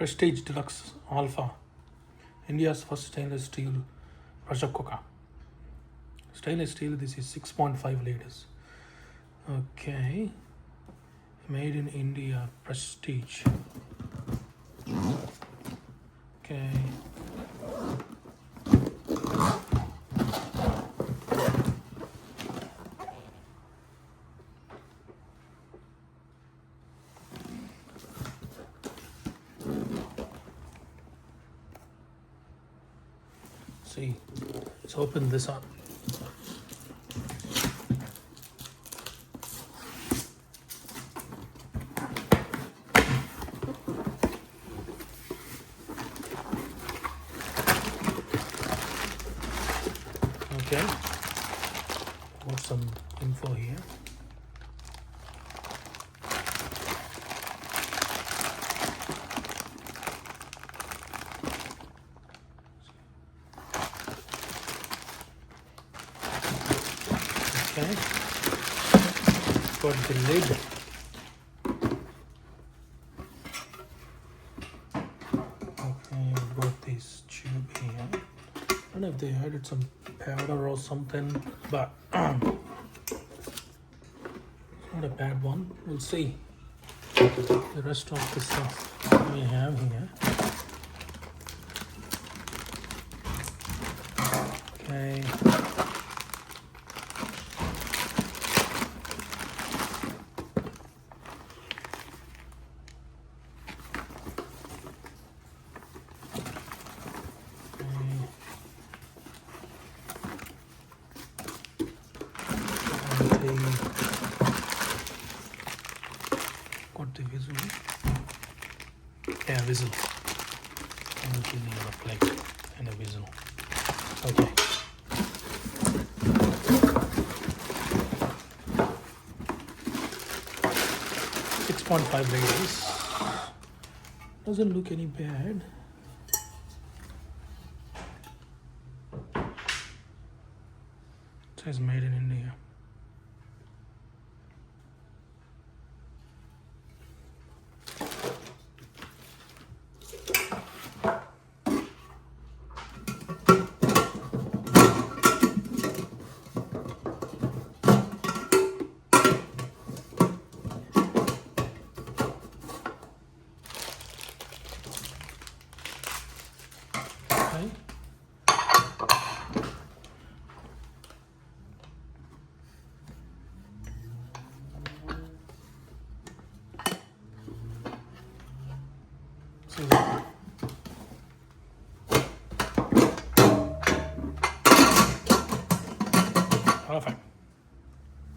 Prestige Deluxe Alpha, India's first stainless steel pressure cooker. Stainless steel, this is 6.5 liters. Okay, made in India, Prestige. Okay. See, let's open this up. Okay, got some info here. Okay, got the lid. Okay, got this tube here. I don't know if they added some powder or something, but it's not a bad one. We'll see the rest of the stuff we have here. Okay. Got the whistle. Yeah, whistle. And we need a plate and a whistle. Okay. .5 liters. Doesn't look any bad. It says made in India. Okay. So perfect.